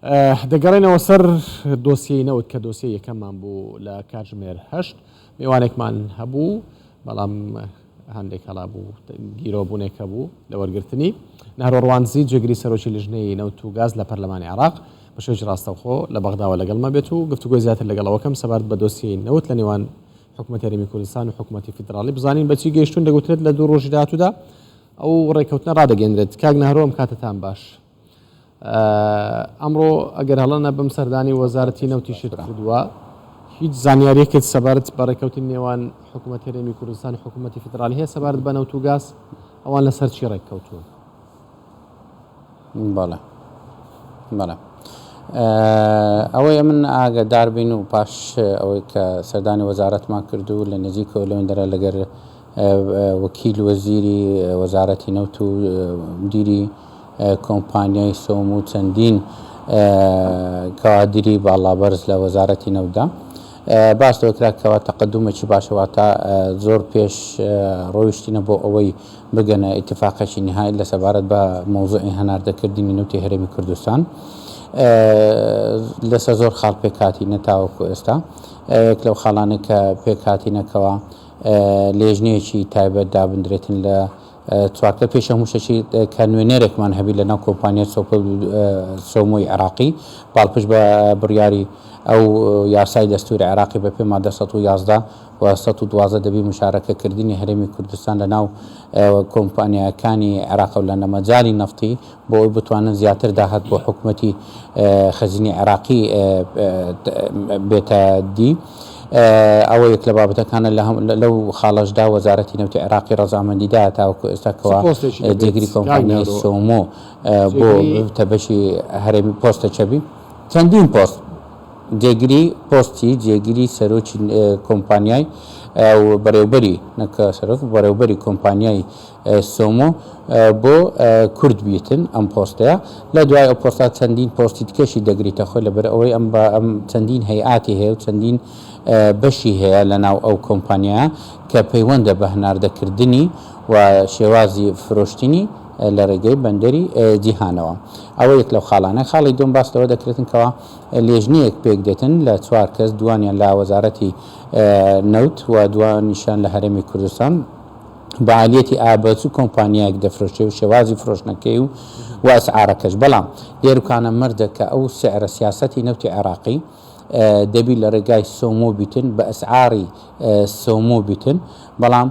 دەگەڕێنەوە سەر دۆسیەی نەوت کە دۆسیە یەکەممان بوو لە کاتژمێر 8 میوانێکمان هەبوو بەڵام هەندێک هەڵا بوو گیرۆبوونێکە بوو لە وەرگرتنی نهڕۆڕوانزی جێگیری سەرۆکی لژنەی نەوت و گاز لە پەرلەمانی عێراق بە شێوەیەکی ڕاستەوخۆ لە بەغداوە لەگەڵمان بێت و گفتوگۆی زیاتر لەگەڵەوەکەم سەبارەت بە دۆسیەی نەوت لە نێوان حکوومەتی هەرێمی کوردستان و حکوومەتی فیدراڵی بزانین بەچی گەیشتون دەگوترێت لە دوو ڕۆژی داهاتوودا ئەو ڕێکەوتنە ڕادەگەێنرێت کاک نهڕۆم کاتتان باش. ئەمڕۆ ئەگەر هەڵەنە بم سەردانی وەزارەتی نەوتیشت کردووە هیچ زانیاریەکێک سەبارەت بە ڕێکەوتنی نێوان حکوومەتی هەرێمی کوردستان و حکوومەتی فیدراڵی هەیە سەبارەت بە نەوت و گاز ئەوان لەسەر چی ڕێککەوتوون؟ بەڵێ ئەوەی من ئاگادار بین و پاش ئەوەی کە سەردانی وەزارەتمان کردو لە نزیکەوە لەوەندەرە لەگەر وەکیل وەزیری وەزارەتی نەوت و مدیری کۆمپانیای سۆم و چەندین کادری باڵابەرز لە وەزارەتی نەوتدا باش دەکراکەوە تەقەدومێکی باشەواتە زۆر پێش ڕۆیشتینە بۆ ئەوەی بگەنە ئیتفاقێکی نهایی لە سەبارەت بە مەوزوعی هەناردەکردنی نەوتی هەرێمی کوردستان لەسەر زۆر خاڵ پێکهاتینە تاوەکو ئێستا یەک لەو خاڵانە کە پێکهاتینەکەوە لێژنەیەکی تایبەت دابدرێتن لە چوارکە پێش هەموو شەشی کە نوێنەرێکمان هەبی لەناو کۆمپانیای سۆمۆی عێراقی باڵپشت بە بڕیاری ئەو یاسای دەستوری عێراقی بە پێ مادە 111 و 112 دەبی مشارەکەکردنی هەرێمی کوردستان لەناو کۆمپانیاکانی عێراق و لە نەمەجای نەفتی بۆ ئەوی بتوانن زیاتر داهات بۆ حکوومەتی خەزینی عێراقی بێتە دی. ئەوە یەک لە بابەتەکانە لەو خاڵەشدا وەزارەتی نەوتی عێراقی ڕەزامەندیدا تاوەکو ئێستاکەوە جێگیری کۆمپانیای سۆمۆ بۆ تەبەشی هەرێمی پۆستە چەبی چەندین پۆست جێگیری پۆستی جێگیری سەرۆکی کۆمپانیای بەڕێوبەری نەکە سەرۆک بەڕێوبەری کۆمپانیای سۆمۆ بۆ کورد بیتن ئەم پۆستەیە لە دوای ئەو پۆستا چەندین پۆستی تکەشی دەگریتە خۆی لەبەر ئەوەی ئەم چەندین هەیئاتی هەیە و چەندین بەشی هەیە لە ناو ئەو کۆمپانیایە کە پەیوەندە بە هەناردەکردنی و شێوازی فرۆشتنی لە ڕێگەی بەندەری جیهانەوە. ئەوە یەک لەو خاڵانە خاڵی دوم باستەوە دەکرێتنکەوە لێژنەیەک پێک دێتن لە چوار کەس دوانیان لە وەزارەتی نەوت و دوانیشان لە هەرێمی کوردستان بەعالیەتی ئابەت و کۆمپانیایەک دەفرۆشێ و شێوازی فرۆشتنەکەی و ئەسعارەکەش بەڵام لێرکانە مردە کە ئەو سعرە سیاسەتی نەوتی عێراقی دەبی لە ڕێگای سۆمۆ بیتن بە ئەسعاری سۆمۆ بیتن بەڵام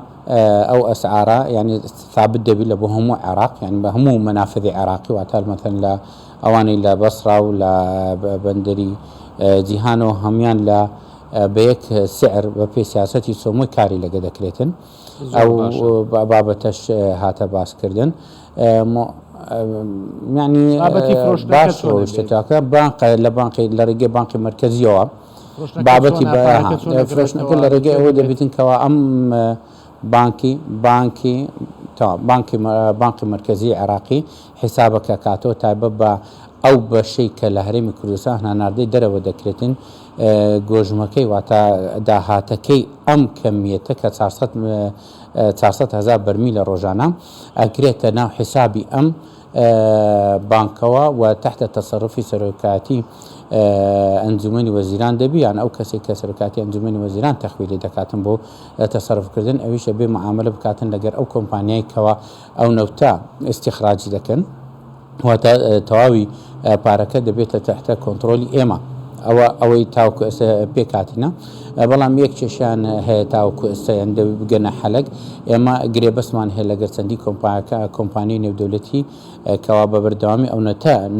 ئەو ئەسعارە ینی ثابت دەبی لە بۆ هەموو عێراق یان بە هەموو مەنافذی عێراقی واتە مەثەن لە ئەوانەی لە بەسڕا و لە بەندەری جیهانەوە هەمویان لە بە یەک سعر بە پێی سیاسەتی سۆمۆی کاری لەگە دەکرێتن ئەو بابەتەش هاتە باسکردن ینی باش ڕۆیشتەکە لە بانقی لە ڕێگەی بانقی مرکزیەوە بابەتی فرۆشتنەکە لە ڕێگەی ئەوە دەبێتنکەوە ئەم بانقی مرکزی عێراقی حیسابەکە کاتەوە تایبەت بە ئەو بەشەی کە لە هەرێمی کوردستان هەناردەی دەرەوە دەکرێتن گۆژمەکەی واتە داهاتەکەی ئەم کەمیەتە کە 400,000 بەرمی لە ڕۆژانە ئەکرێتە ناو حیسابی ئەم بانکەوە و تحتە تەسەڕفی سەرۆکاتی ئەنجومەنی وەزیران دەبیان ئەو کەسێک کە سەرۆکاتی ئەنجومەنی وەزیران تەخویلی دەکاتن بۆ تەسەڕفکردن ئەویشە بێ معاملە بکاتن لەگەر ئەو کۆمپانیای کەوە ئەو نەوتە ئیستیخراجی دەکەن واتە تەواوی پارەکە دەبێتە تحتە کۆنتترۆلی ئێمە ئەوەی تاوکو ئێستا پێکاتینە بەڵام یەک کێشیان هەیە تاوکو ئێستایان بگەنە حەلەک ئێمە گرێبەسمان هەیە لەگەر چەندی کۆمپانیای نێودەوڵەتی کەوا بە بەردەوامی ئەو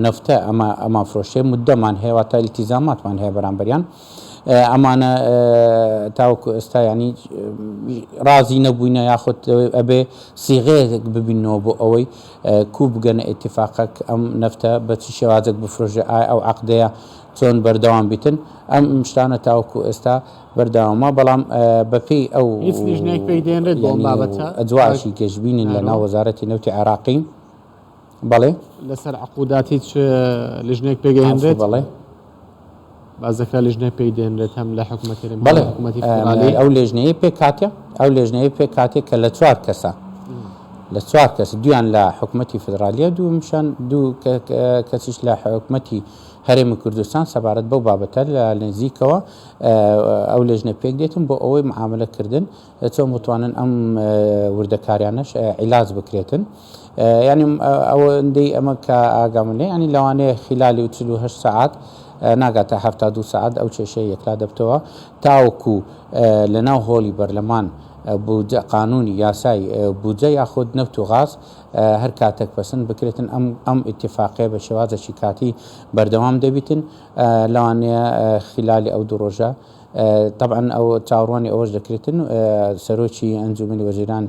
نەفتە ئەمە فرۆشێ مدەمان هەیە واتە ئیلتیزاماتمان هەیە بەرامبەریان ئەمانە تاوکو ئێستا ینی ڕازی نەبووینە یاخود ئەبێ سیغەیەک ببینەوە بۆ ئەوەی کوو بگەنە ئیتیفاقەک ئەم نەفتە بە چی شێوازێک بفرۆژێ ئەو عەقدەیە چۆن بەردەوام بیتن ئەم شتانە تاوکو ئێستا بەردەوامە بەڵام بەپێی ئەو ئەجواشی گەشتبینین لە ناو وەزارەتی نەوتی عێراقی بەڵێ لەسەر عقوداتی لیژنێک پێگەهێنرێت بەڵێ بازەکە لیژنە پێی دێنرێت هەم لە حکوومەتی ئەو لێژنەیە پێکاتێ ئەو لێژنەیە پێکاتێک کە لە چوار کەسە لە چوار کەس دویان لە حکوومەتی فدرالیە دووشان دوو کەسیش لە حکوومەتی هەرێمی کوردستان سەبارەت بەو بابەتە لە نزیکەوە ئەو لەژنە پێک دێتن بۆ ئەوەی معاملەکردن چۆن بتوانن ئەم وردەکاریانەش عیلاج بکرێتن ینی ئەوەندەی ئەمە کە ئاگامن لێ ینی لەوانەیە خلالی 48 ساعت ناگاتە 72 ساعت ئەو کێشەی یەکلا دەبتەوە تاوەکو لە ناو هۆڵی بەرلەمان بودجە قانونی یاسای بودجە یاخود نەفت و غاز هەر کاتێک پەسەند بکرێتن ئەم ئیتیفاقیە بە شێوازێکی کاتی بەردەوام دەبیتن لەوانەیە خلالی ئەو دوو ڕۆژە طبعا ئەو چاوەڕوانی ئەوەش دەکرێتن سەرۆکی ئەنجومەنی وەزیران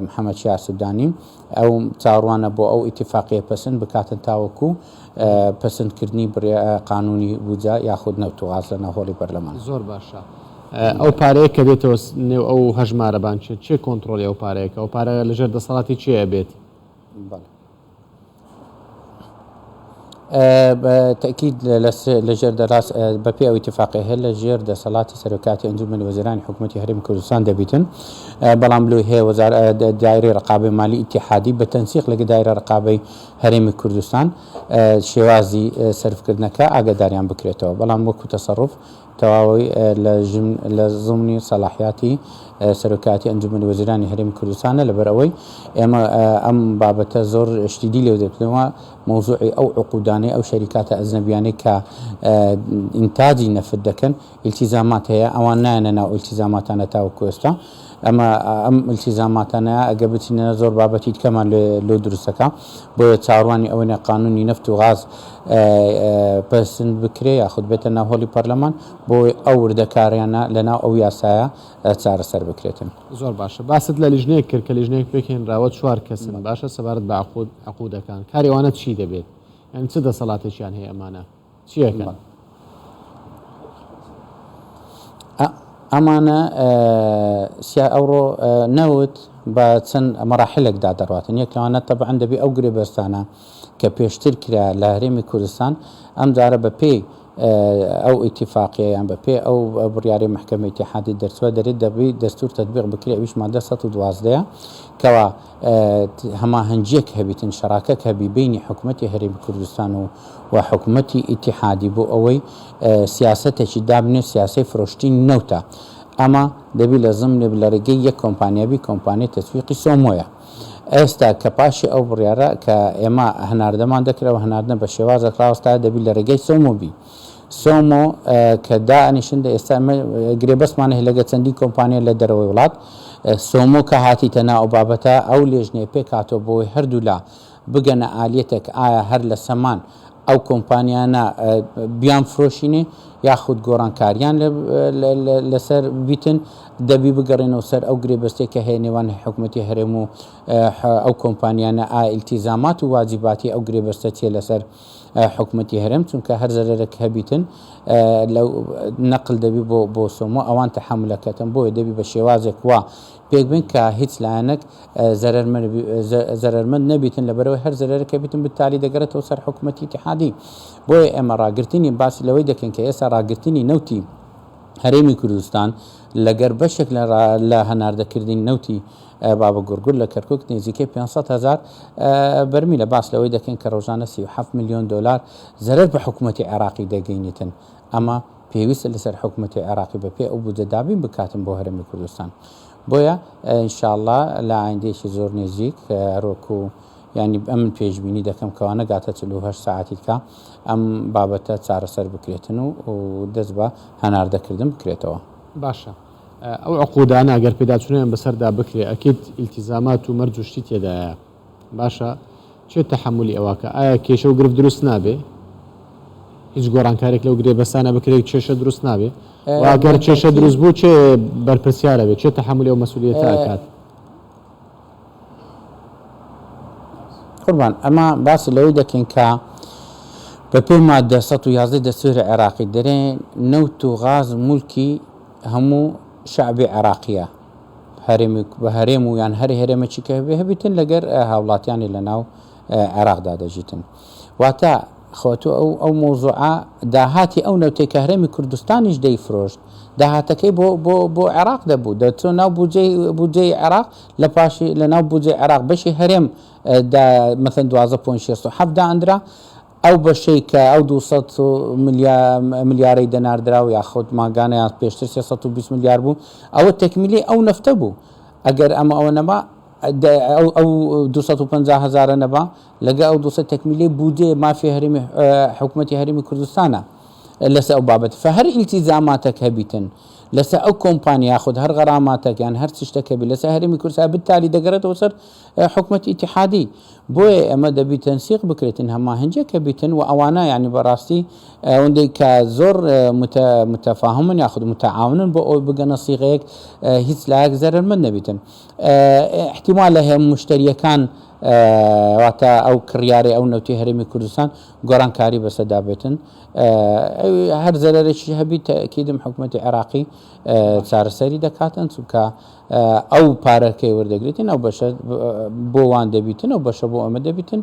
محەممەد شیع سوودانی ئەو چاوەڕوانە بۆ ئەو ئیتیفاقیە پەسەند بکاتن تاوەکو پەسەندکردنی قانونی بودجە یاخود نەفت و غاز لە ناو هۆڵی بەرلەمان زۆر باشە ئەو پارەیە کە بێتەوە نێو ئەو هەژمارەبان چێ کۆنتترۆلی ئەو پارەیەکە ئەو پارە لەژێر دەسەڵاتی چیە بێت تأكيد لجر دراس بپی او اتفاقی هل لجر دسالات سرکاتی انجمن وزیران حکومتی هرم کردستان دبیتن بلام لو هي وزارة دائرة رقابة مالي اتحادي بتنسيق لقى دائرة رقابة هرم كردستان شوازي صرف كردنكا اقداريان بكريتو بلام وكو تصرف تواوي لضمن صلاحياتي سرکاتی انجمن وزیران هرم کردستان لبروي اما بابت زور اشتدي له دبلوما موضوعي او عقوداني او شركات اجنبيانه كانتاج نفط دكن التزامات هي اواننا التزاماتنا تاوكوستا اما التزاماتنا اجبتنا زور بابتي كمان لو درسكا بو تارواني او قانوني نفط وغاز پسند بکرێ یاخود بێتە ناو هۆڵی پەرلەمان بۆ ئەو وردەکاریانە لەناو ئەو یاسایە چارەسەر بکرێتن زۆر باشە باست لە لیژنەیەک کرد کە لیژنەیەک پێکهێنراوە 4 کەسن باشە سەبارەت بە عقودەکان کاریوانە چی دەبێت یعنی چ دەسەڵاتێکیان هەیە ئەمانە چیەکەن ئەمانە ئەوڕۆ نەوت بە چەند مەراحلێکدا دەڕاتن یەک لەوانە تەبعەن دەبێ ئەو گرێبەستانە کە پێشتر کرا لە هەرێمی کوردستان ئەم جارە بە پێی ئەو ئیتیفاقیە یان بە پێی ئەو بڕیاری محکەمەی اتحادی دەرچووە دەرێت دەبێت دەستور تەطبیق بکرێ ئەویش مادە 112 کەوا هەماهەنگیەک هەبیتن شەراکەک هەبی بینی حکوومەتی هەرێمی کوردستان و حکوومەتی اتحادی بۆ ئەوەی سیاسەتێکی دابنێ سیاسی فرۆشتی نەوتە ئەمە دەبی لە زمنێ لە ڕێگەی یەک کۆمپانیابی کۆمپانیای تەسویقی سۆمۆیە ئێستا کە پاشی ئەو بڕیارە کە ئێمە هەناردەمان دەکرەوە هەناردن بە شێوازە ڕاوەستا دەبی لە ڕێگەی سۆمۆبی سۆمۆ کە دائنیشتە ئێستا گرێبەستمانە لەگە چەندی کۆمپانیا لە دەرەوەی وڵات سۆمۆ کە هاتیتە ناو بابەتە ئەو لێژنێ پێک هاتۆ بۆی هەردوو لا بگەنە ئالێتێک ئایا هەر لە سەمان ئەو کۆمپانیانە بیان فرۆشینێ یاخود گۆڕانکاریان لەسەر بیتن دەبی بگەڕێنەوە سەر ئەو گرێبەستێک کە هەیە نێوان حکوومەتی هەرێم و ئەو کۆمپانیانە ئیلتیزامات و واجباتی ئەو گرێبەستە چێ لەسەر حکوومەتی هەرێم چونکە هەر زەرەرێک هەبیتن لەو نەقل دەبی بۆ سۆمۆ ئەوان تەحملەکەتن بۆیە دەبی بە شێوازێک وا پێک بن کە هیچ لایەنێک زەرەرمەند نەبیتن لەبەرەوەی هەر زەرەرەکە بیتن بتالی دەگەرێتەوە سەر حکوومەتی اتحادی بۆیە ئێمە ڕاگررتنی باسی لەوەی دەکەن کە ئێستا ڕاگررتنی نەوتی هەرێمی کوردستان لەگەر بەشێک لە هەناردەکردنی نەوتی بابە گورگور لە کەرکک نزیکەی 500,000 بەرمی لە باس لەوەی دەکەن کە ڕۆژانە 37 میلیۆن دلار زەرەر بە حکوومەتی عێراقی دەگەینێتن ئەمە پێویستە لەسەر حکوومەتی عێراقی بەپێ ئەو بودجەدابین بکاتن بۆ هەرێمی کوردستان بۆیە ئینشاءالله لە ئایندێکی زۆر نزیک هەروەکو ینی ئەم پێشبینی دەکەم کەوانە گاتە 48 ساعتیکە ئەم بابەتە چارەسەر بکرێتن و دەست بە هەناردەکردن بکرێتەوە باشە ئەو عقودانە ئەگەر پێداچونیان بەسەردا بکرێ ئەکید ئیلتیزامات و مەرج و شتی تێدایە باشە چێت تەحملی ئەوەکە ئایا کێشە و گرفت دروست نابێ هیچ گۆڕانکارێک لەو گرێبەستانە بکرێت کێشە دروست نابێ ئەگەر کێشە دروست بوو چێ بەرپرسیارە بێت چێت تەحملی ئەو مەسئولیەتە ئەکات قوربان ئەمە باسی لەوەی دەکەین کە بە پێی مادە 111 دەستوری عێراقی دەرێن نەوت و غاز مولکی هەموو شعبی عێراقیە بە هەرێم و یان هەر هەرێمەکی کە هەبیتن لەگەر هاوڵاتیانی لە ناو عێراقدا دەژیتن واتە خۆتو ئەو مۆزوعە داهاتی ئەو نەوتێک کە هەرێمی کوردستانیش دەیفرۆشت داهاتەکەی بۆ عێراق دەبوو دەچۆ ناو بودجەی عێراق لە پاشی لە ناو بودجەی عێراق بەشی هەرێم مثلا 12.67 دانرا ئەو بەشەی کە ئەو 200 ملیارەی دەناردرا و یاخود ماگانەیان پێشتر 320 ملیار بوو ئەوە تەکمیلی ئەو نەفتە بوو ئەگەر ئەوە نەما ئەو 250,000 نەبا لەگە ئەو 200 تەکمیلی بودجێ مافی هەرێمی حکوومەتی هەرێمی کوردستانە لەسەر ئەو بابەت فهەر ئیلتیزاماتێک هەبیتن لەسەر ئەو کۆمپانیا یاخود هەر غەراماتێکیان هەر تشتێکە بێت لەسەر هەرێمی کوردستان بالتالی دەگەڕێتەوە سەر حکوومەتی ئیتیحادی بۆیە ئەمە دەبی تەنسیق بکرێتن هەماهەنگێک کە بیتن و ئەوانە یعنی بەڕاستی ئەوەندەی کە زۆر متەفاهمن یاخود متعاونن بۆ ئەوی بگەنە سیغەیەک هیچ لایەک زەرمەند نەبیتن احتیمالە هەیە مشتریەکان واتە ئەو کڕیارەی ئەو نەوتی هەرێمی کوردستان گۆڕانکاری بەسەدا بێتن هەر زەرەرێکی هەبی تەکیدم حکوومەتی عێراقی چارەسەری دەکاتن چونکە ئەو پارەکەی وەردەگرێتن ئەو بەشە بۆ وان دەبیتن ئەو بەشە بۆ ئەمە دەبیتن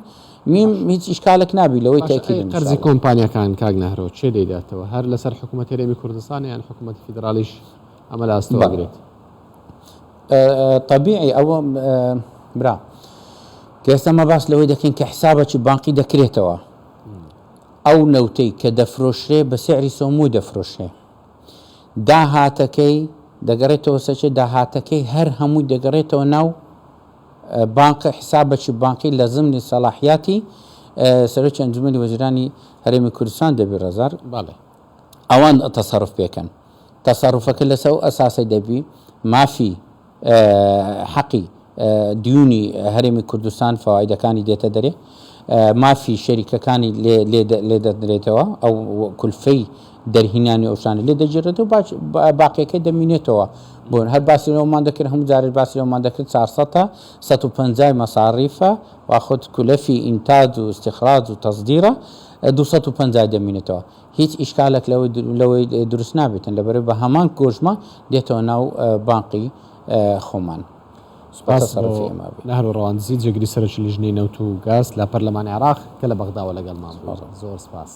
میم هیچ ئیشکالێک نابی لەوەی تاکیدم قەرزی کۆمپانیەکان کاک نەهرۆ چێ دەیداتەوە هەر لەسەر حکوومەتی هەرێمی کوردستان یان حکوومەتی فیدرالیش ئەمە لە ئاستەوە بگرێت طبیعی ئەوە برا ئێستا مە باس لەوەی دەکەین کە حسابەکی بانقی دەکرێتەوە ئەو نەوتەی کە دەفرۆشرێ بە سعری سۆمووی دەفرۆشرێ داهاتەکەی دەگەڕێتەوە سەرچێ داهاتەکەی هەر هەمووی دەگەڕێتەوە ناو بانقی حسابەکی بانقی لە زمنی سەلاحیاتی سەرۆکی ئەنجومەنی وەزیرانی هەرێمی کوردستان دەبێ ڕەزار ئەوان تەسەڕف پێکەن تەسەڕفەکە لەسەر ئەو ئەساسی دەبی مافی حەقی دیونی هەرێمی کوردستان فەوایدەکانی دێتە دەرێ مافی شەریکەکانی لێ دەدرێتەوە ئەو کولفەی دەرهینانی ئەوشانە لێ دەگیرێتەوە باقیەکەی دەمینێتەوە بۆن هەر باسی لەومان دەکرد هەموو جارێک باسی لەومان دەکرد 400 150 مەساریفە واخود کولەفی ئینتاج و استخراج و تەصدیرە 250 دەمینێتەوە هیچ ئیشکالێک لەوەی دروست نابێتن لەبەرەوەی بە هەمان کۆژمە دێتەوە ناو بانقی خۆمان نهر ڕەوانزی جێگری سەرۆکی لیژنەی نەوت و گاز لە پەرلەمانی عێراق کە لە بەغداوە لەگەڵمان زۆر سپاس